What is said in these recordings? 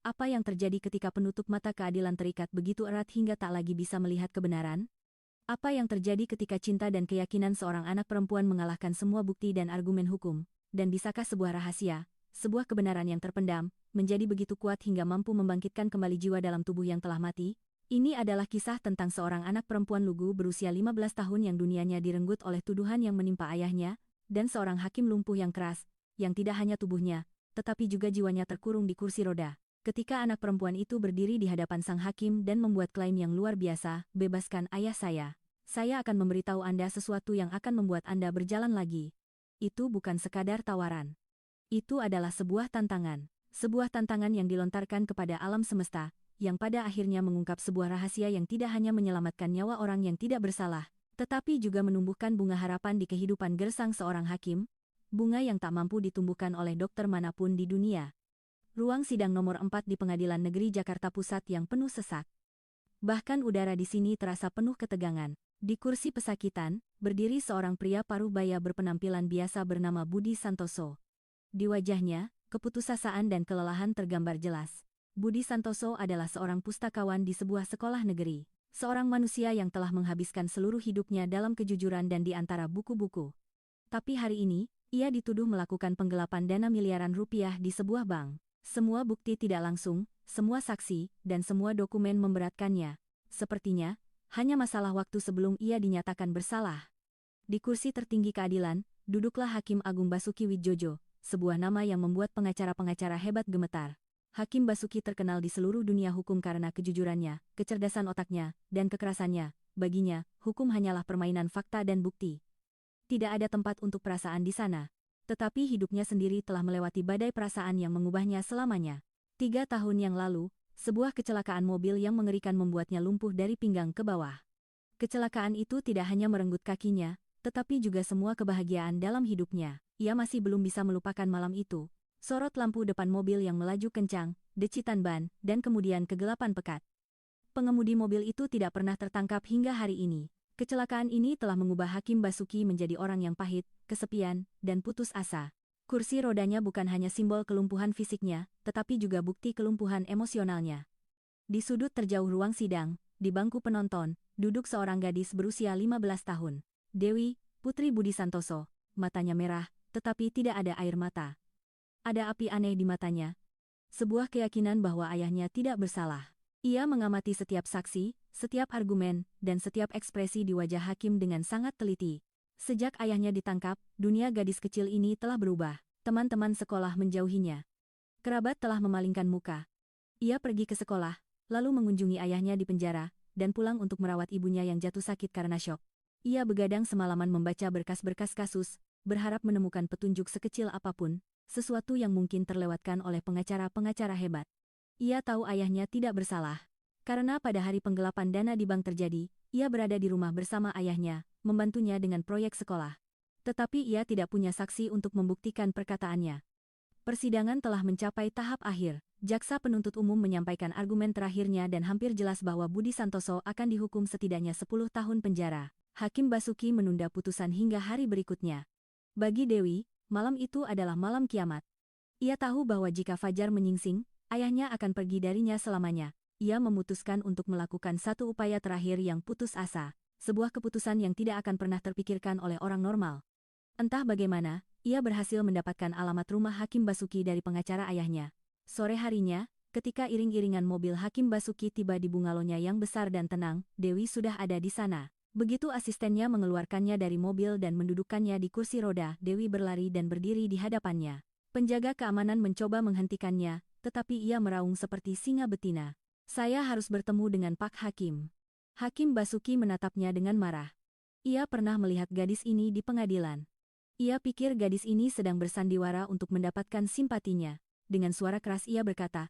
Apa yang terjadi ketika penutup mata keadilan terikat begitu erat hingga tak lagi bisa melihat kebenaran? Apa yang terjadi ketika cinta dan keyakinan seorang anak perempuan mengalahkan semua bukti dan argumen hukum? Dan bisakah sebuah rahasia, sebuah kebenaran yang terpendam, menjadi begitu kuat hingga mampu membangkitkan kembali jiwa dalam tubuh yang telah mati? Ini adalah kisah tentang seorang anak perempuan lugu berusia 15 tahun yang dunianya direnggut oleh tuduhan yang menimpa ayahnya, dan seorang hakim lumpuh yang keras, yang tidak hanya tubuhnya, tetapi juga jiwanya terkurung di kursi roda. Ketika anak perempuan itu berdiri di hadapan sang hakim dan membuat klaim yang luar biasa, "Bebaskan ayah saya. Saya akan memberitahu Anda sesuatu yang akan membuat Anda berjalan lagi." Itu bukan sekadar tawaran. Itu adalah sebuah tantangan. Sebuah tantangan yang dilontarkan kepada alam semesta, yang pada akhirnya mengungkap sebuah rahasia yang tidak hanya menyelamatkan nyawa orang yang tidak bersalah, tetapi juga menumbuhkan bunga harapan di kehidupan gersang seorang hakim, bunga yang tak mampu ditumbuhkan oleh dokter manapun di dunia. Ruang sidang nomor 4 di Pengadilan Negeri Jakarta Pusat yang penuh sesak. Bahkan udara di sini terasa penuh ketegangan. Di kursi pesakitan, berdiri seorang pria paruh baya berpenampilan biasa bernama Budi Santoso. Di wajahnya, keputusasaan dan kelelahan tergambar jelas. Budi Santoso adalah seorang pustakawan di sebuah sekolah negeri. Seorang manusia yang telah menghabiskan seluruh hidupnya dalam kejujuran dan di antara buku-buku. Tapi hari ini, ia dituduh melakukan penggelapan dana miliaran rupiah di sebuah bank. Semua bukti tidak langsung, semua saksi, dan semua dokumen memberatkannya. Sepertinya, hanya masalah waktu sebelum ia dinyatakan bersalah. Di kursi tertinggi keadilan, duduklah Hakim Agung Basuki Widjojo, sebuah nama yang membuat pengacara-pengacara hebat gemetar. Hakim Basuki terkenal di seluruh dunia hukum karena kejujurannya, kecerdasan otaknya, dan kekerasannya. Baginya, hukum hanyalah permainan fakta dan bukti. Tidak ada tempat untuk perasaan di sana. Tetapi hidupnya sendiri telah melewati badai perasaan yang mengubahnya selamanya. 3 tahun yang lalu, sebuah kecelakaan mobil yang mengerikan membuatnya lumpuh dari pinggang ke bawah. Kecelakaan itu tidak hanya merenggut kakinya, tetapi juga semua kebahagiaan dalam hidupnya. Ia masih belum bisa melupakan malam itu. Sorot lampu depan mobil yang melaju kencang, decitan ban, dan kemudian kegelapan pekat. Pengemudi mobil itu tidak pernah tertangkap hingga hari ini. Kecelakaan ini telah mengubah Hakim Basuki menjadi orang yang pahit, kesepian, dan putus asa. Kursi rodanya bukan hanya simbol kelumpuhan fisiknya, tetapi juga bukti kelumpuhan emosionalnya. Di sudut terjauh ruang sidang, di bangku penonton, duduk seorang gadis berusia 15 tahun. Dewi, putri Budi Santoso. Matanya merah, tetapi tidak ada air mata. Ada api aneh di matanya. Sebuah keyakinan bahwa ayahnya tidak bersalah. Ia mengamati setiap saksi, setiap argumen, dan setiap ekspresi di wajah hakim dengan sangat teliti. Sejak ayahnya ditangkap, dunia gadis kecil ini telah berubah. Teman-teman sekolah menjauhinya. Kerabat telah memalingkan muka. Ia pergi ke sekolah, lalu mengunjungi ayahnya di penjara, dan pulang untuk merawat ibunya yang jatuh sakit karena syok. Ia begadang semalaman membaca berkas-berkas kasus, berharap menemukan petunjuk sekecil apapun, sesuatu yang mungkin terlewatkan oleh pengacara-pengacara hebat. Ia tahu ayahnya tidak bersalah. Karena pada hari penggelapan dana di bank terjadi, ia berada di rumah bersama ayahnya, membantunya dengan proyek sekolah. Tetapi ia tidak punya saksi untuk membuktikan perkataannya. Persidangan telah mencapai tahap akhir. Jaksa penuntut umum menyampaikan argumen terakhirnya dan hampir jelas bahwa Budi Santoso akan dihukum setidaknya 10 tahun penjara. Hakim Basuki menunda putusan hingga hari berikutnya. Bagi Dewi, malam itu adalah malam kiamat. Ia tahu bahwa jika fajar menyingsing, ayahnya akan pergi darinya selamanya. Ia memutuskan untuk melakukan satu upaya terakhir yang putus asa. Sebuah keputusan yang tidak akan pernah terpikirkan oleh orang normal. Entah bagaimana, ia berhasil mendapatkan alamat rumah Hakim Basuki dari pengacara ayahnya. Sore harinya, ketika iring-iringan mobil Hakim Basuki tiba di bungalonya yang besar dan tenang, Dewi sudah ada di sana. Begitu asistennya mengeluarkannya dari mobil dan mendudukkannya di kursi roda, Dewi berlari dan berdiri di hadapannya. Penjaga keamanan mencoba menghentikannya, tetapi ia meraung seperti singa betina. "Saya harus bertemu dengan Pak Hakim." Hakim Basuki menatapnya dengan marah. Ia pernah melihat gadis ini di pengadilan. Ia pikir gadis ini sedang bersandiwara untuk mendapatkan simpatinya. Dengan suara keras ia berkata,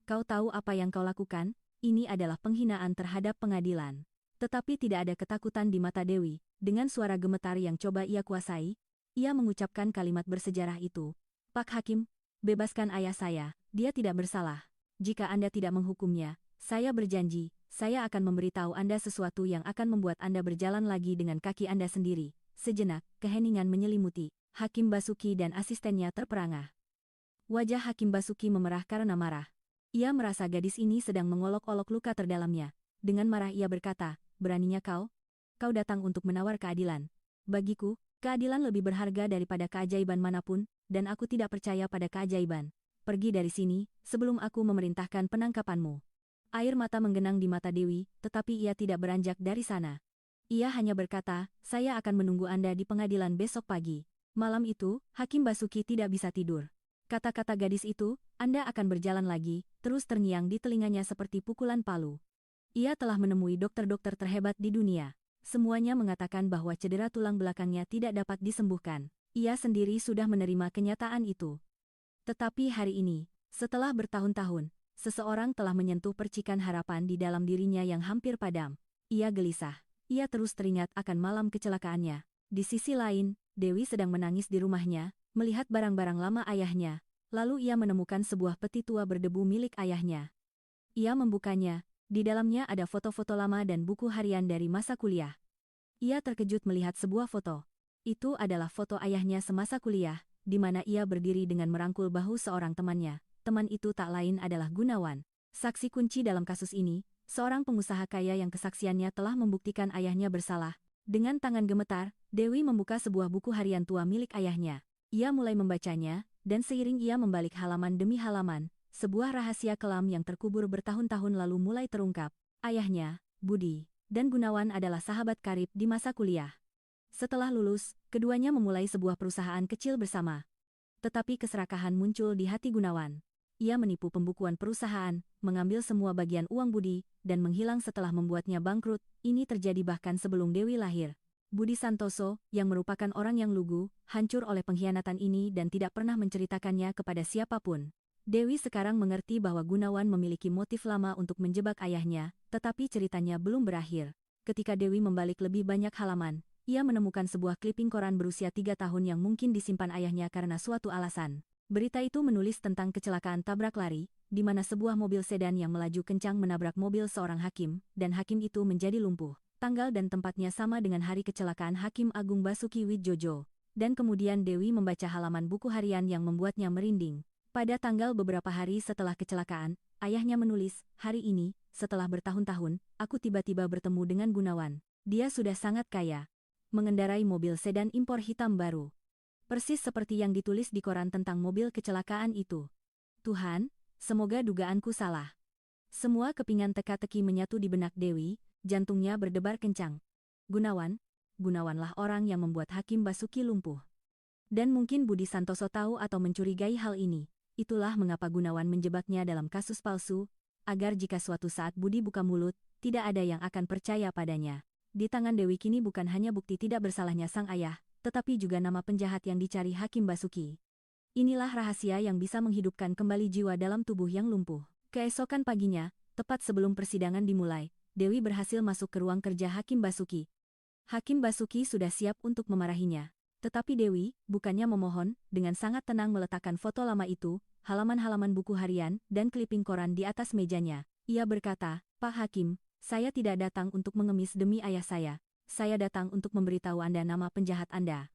"Kau tahu apa yang kau lakukan? Ini adalah penghinaan terhadap pengadilan." Tetapi tidak ada ketakutan di mata Dewi. Dengan suara gemetar yang coba ia kuasai, ia mengucapkan kalimat bersejarah itu. "Pak Hakim, bebaskan ayah saya, dia tidak bersalah. Jika Anda tidak menghukumnya, saya berjanji, saya akan memberitahu Anda sesuatu yang akan membuat Anda berjalan lagi dengan kaki Anda sendiri." Sejenak, keheningan menyelimuti. Hakim Basuki dan asistennya terperangah. Wajah Hakim Basuki memerah karena marah. Ia merasa gadis ini sedang mengolok-olok luka terdalamnya. Dengan marah ia berkata, beraninya kau? Kau datang untuk menawar keadilan. Bagiku, keadilan lebih berharga daripada keajaiban manapun, dan aku tidak percaya pada keajaiban. Pergi dari sini, sebelum aku memerintahkan penangkapanmu. Air mata menggenang di mata Dewi, tetapi ia tidak beranjak dari sana. Ia hanya berkata, saya akan menunggu Anda di pengadilan besok pagi. Malam itu, Hakim Basuki tidak bisa tidur. Kata-kata gadis itu, Anda akan berjalan lagi, terus terngiang di telinganya seperti pukulan palu. Ia telah menemui dokter-dokter terhebat di dunia. Semuanya mengatakan bahwa cedera tulang belakangnya tidak dapat disembuhkan. Ia sendiri sudah menerima kenyataan itu. Tetapi hari ini, setelah bertahun-tahun, seseorang telah menyentuh percikan harapan di dalam dirinya yang hampir padam. Ia gelisah. Ia terus teringat akan malam kecelakaannya. Di sisi lain, Dewi sedang menangis di rumahnya, melihat barang-barang lama ayahnya. Lalu ia menemukan sebuah peti tua berdebu milik ayahnya. Ia membukanya. Di dalamnya ada foto-foto lama dan buku harian dari masa kuliah. Ia terkejut melihat sebuah foto. Itu adalah foto ayahnya semasa kuliah, di mana ia berdiri dengan merangkul bahu seorang temannya. Teman itu tak lain adalah Gunawan. Saksi kunci dalam kasus ini, seorang pengusaha kaya yang kesaksiannya telah membuktikan ayahnya bersalah. Dengan tangan gemetar, Dewi membuka sebuah buku harian tua milik ayahnya. Ia mulai membacanya, dan seiring ia membalik halaman demi halaman, sebuah rahasia kelam yang terkubur bertahun-tahun lalu mulai terungkap. Ayahnya, Budi, dan Gunawan adalah sahabat karib di masa kuliah. Setelah lulus, keduanya memulai sebuah perusahaan kecil bersama. Tetapi keserakahan muncul di hati Gunawan. Ia menipu pembukuan perusahaan, mengambil semua bagian uang Budi, dan menghilang setelah membuatnya bangkrut. Ini terjadi bahkan sebelum Dewi lahir. Budi Santoso, yang merupakan orang yang lugu, hancur oleh pengkhianatan ini dan tidak pernah menceritakannya kepada siapapun. Dewi sekarang mengerti bahwa Gunawan memiliki motif lama untuk menjebak ayahnya, tetapi ceritanya belum berakhir. Ketika Dewi membalik lebih banyak halaman, ia menemukan sebuah kliping koran berusia 3 tahun yang mungkin disimpan ayahnya karena suatu alasan. Berita itu menulis tentang kecelakaan tabrak lari, di mana sebuah mobil sedan yang melaju kencang menabrak mobil seorang hakim, dan hakim itu menjadi lumpuh. Tanggal dan tempatnya sama dengan hari kecelakaan Hakim Agung Basuki Widjojo. Dan kemudian Dewi membaca halaman buku harian yang membuatnya merinding. Pada tanggal beberapa hari setelah kecelakaan, ayahnya menulis, hari ini, setelah bertahun-tahun, aku tiba-tiba bertemu dengan Gunawan. Dia sudah sangat kaya. Mengendarai mobil sedan impor hitam baru. Persis seperti yang ditulis di koran tentang mobil kecelakaan itu. Tuhan, semoga dugaanku salah. Semua kepingan teka-teki menyatu di benak Dewi, jantungnya berdebar kencang. Gunawanlah orang yang membuat Hakim Basuki lumpuh. Dan mungkin Budi Santoso tahu atau mencurigai hal ini. Itulah mengapa Gunawan menjebaknya dalam kasus palsu, agar jika suatu saat Budi buka mulut, tidak ada yang akan percaya padanya. Di tangan Dewi kini bukan hanya bukti tidak bersalahnya sang ayah, tetapi juga nama penjahat yang dicari Hakim Basuki. Inilah rahasia yang bisa menghidupkan kembali jiwa dalam tubuh yang lumpuh. Keesokan paginya, tepat sebelum persidangan dimulai, Dewi berhasil masuk ke ruang kerja Hakim Basuki. Hakim Basuki sudah siap untuk memarahinya. Tetapi Dewi, bukannya memohon, dengan sangat tenang meletakkan foto lama itu, halaman-halaman buku harian, dan kliping koran di atas mejanya. Ia berkata, Pak Hakim, saya tidak datang untuk mengemis demi ayah saya. Saya datang untuk memberitahu Anda nama penjahat Anda.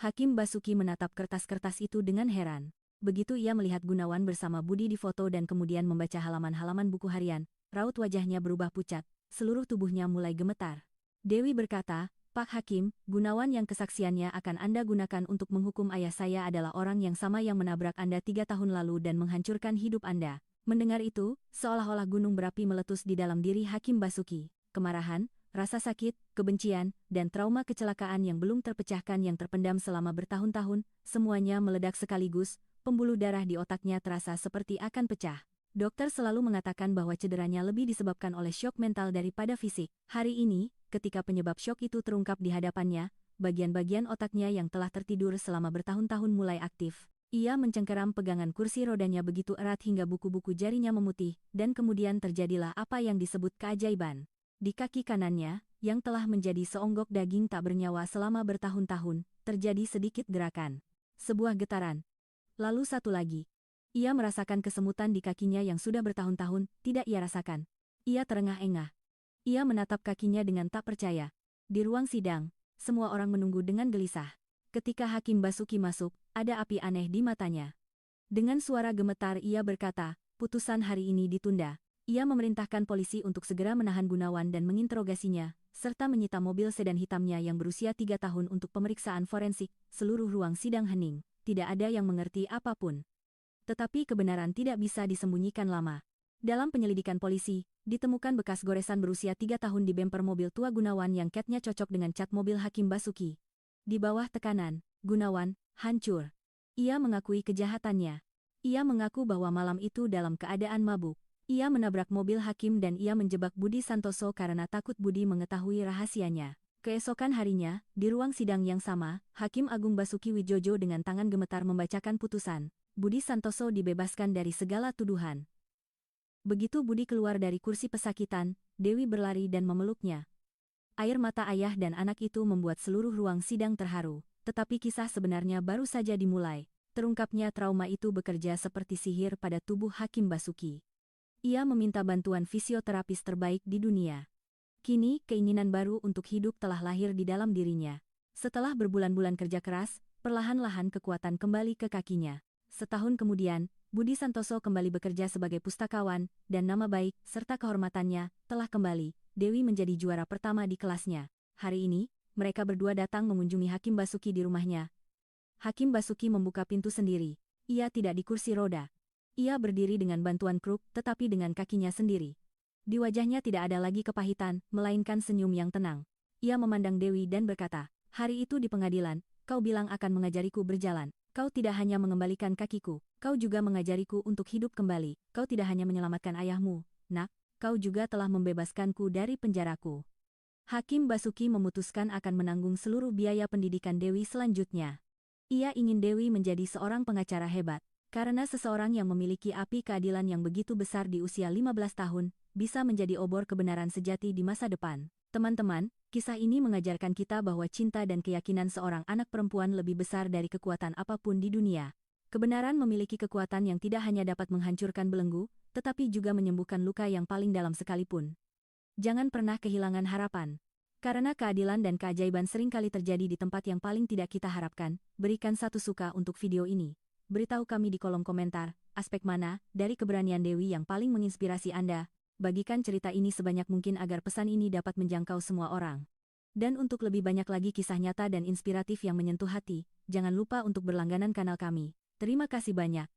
Hakim Basuki menatap kertas-kertas itu dengan heran. Begitu ia melihat Gunawan bersama Budi di foto dan kemudian membaca halaman-halaman buku harian, raut wajahnya berubah pucat, seluruh tubuhnya mulai gemetar. Dewi berkata, Pak Hakim, Gunawan yang kesaksiannya akan Anda gunakan untuk menghukum ayah saya adalah orang yang sama yang menabrak Anda 3 tahun lalu dan menghancurkan hidup Anda. Mendengar itu, seolah-olah gunung berapi meletus di dalam diri Hakim Basuki. Kemarahan, rasa sakit, kebencian, dan trauma kecelakaan yang belum terpecahkan yang terpendam selama bertahun-tahun, semuanya meledak sekaligus, pembuluh darah di otaknya terasa seperti akan pecah. Dokter selalu mengatakan bahwa cederanya lebih disebabkan oleh syok mental daripada fisik. Hari ini, ketika penyebab syok itu terungkap di hadapannya, bagian-bagian otaknya yang telah tertidur selama bertahun-tahun mulai aktif. Ia mencengkeram pegangan kursi rodanya begitu erat hingga buku-buku jarinya memutih, dan kemudian terjadilah apa yang disebut keajaiban. Di kaki kanannya, yang telah menjadi seonggok daging tak bernyawa selama bertahun-tahun, terjadi sedikit gerakan. Sebuah getaran. Lalu satu lagi. Ia merasakan kesemutan di kakinya yang sudah bertahun-tahun, tidak ia rasakan. Ia terengah-engah. Ia menatap kakinya dengan tak percaya. Di ruang sidang, semua orang menunggu dengan gelisah. Ketika Hakim Basuki masuk, ada api aneh di matanya. Dengan suara gemetar ia berkata, putusan hari ini ditunda. Ia memerintahkan polisi untuk segera menahan Gunawan dan menginterogasinya, serta menyita mobil sedan hitamnya yang berusia 3 tahun untuk pemeriksaan forensik. Seluruh ruang sidang hening, tidak ada yang mengerti apapun. Tetapi kebenaran tidak bisa disembunyikan lama. Dalam penyelidikan polisi, ditemukan bekas goresan berusia 3 tahun di bemper mobil tua Gunawan yang catnya cocok dengan cat mobil Hakim Basuki. Di bawah tekanan, Gunawan hancur. Ia mengakui kejahatannya. Ia mengaku bahwa malam itu dalam keadaan mabuk. Ia menabrak mobil Hakim dan ia menjebak Budi Santoso karena takut Budi mengetahui rahasianya. Keesokan harinya, di ruang sidang yang sama, Hakim Agung Basuki Wijojo dengan tangan gemetar membacakan putusan. Budi Santoso dibebaskan dari segala tuduhan. Begitu Budi keluar dari kursi pesakitan, Dewi berlari dan memeluknya. Air mata ayah dan anak itu membuat seluruh ruang sidang terharu. Tetapi kisah sebenarnya baru saja dimulai. Terungkapnya trauma itu bekerja seperti sihir pada tubuh Hakim Basuki. Ia meminta bantuan fisioterapis terbaik di dunia. Kini, keinginan baru untuk hidup telah lahir di dalam dirinya. Setelah berbulan-bulan kerja keras, perlahan-lahan kekuatan kembali ke kakinya. Setahun kemudian, Budi Santoso kembali bekerja sebagai pustakawan, dan nama baik, serta kehormatannya, telah kembali. Dewi menjadi juara pertama di kelasnya. Hari ini, mereka berdua datang mengunjungi Hakim Basuki di rumahnya. Hakim Basuki membuka pintu sendiri. Ia tidak di kursi roda. Ia berdiri dengan bantuan kruk, tetapi dengan kakinya sendiri. Di wajahnya tidak ada lagi kepahitan, melainkan senyum yang tenang. Ia memandang Dewi dan berkata, "Hari itu di pengadilan, kau bilang akan mengajariku berjalan. Kau tidak hanya mengembalikan kakiku, kau juga mengajariku untuk hidup kembali. Kau tidak hanya menyelamatkan ayahmu, nak, kau juga telah membebaskanku dari penjaraku." Hakim Basuki memutuskan akan menanggung seluruh biaya pendidikan Dewi selanjutnya. Ia ingin Dewi menjadi seorang pengacara hebat. Karena seseorang yang memiliki api keadilan yang begitu besar di usia 15 tahun, bisa menjadi obor kebenaran sejati di masa depan. Teman-teman, kisah ini mengajarkan kita bahwa cinta dan keyakinan seorang anak perempuan lebih besar dari kekuatan apapun di dunia. Kebenaran memiliki kekuatan yang tidak hanya dapat menghancurkan belenggu, tetapi juga menyembuhkan luka yang paling dalam sekalipun. Jangan pernah kehilangan harapan. Karena keadilan dan keajaiban seringkali terjadi di tempat yang paling tidak kita harapkan, berikan satu suka untuk video ini. Beritahu kami di kolom komentar, aspek mana dari keberanian Dewi yang paling menginspirasi Anda. Bagikan cerita ini sebanyak mungkin agar pesan ini dapat menjangkau semua orang. Dan untuk lebih banyak lagi kisah nyata dan inspiratif yang menyentuh hati, jangan lupa untuk berlangganan kanal kami. Terima kasih banyak.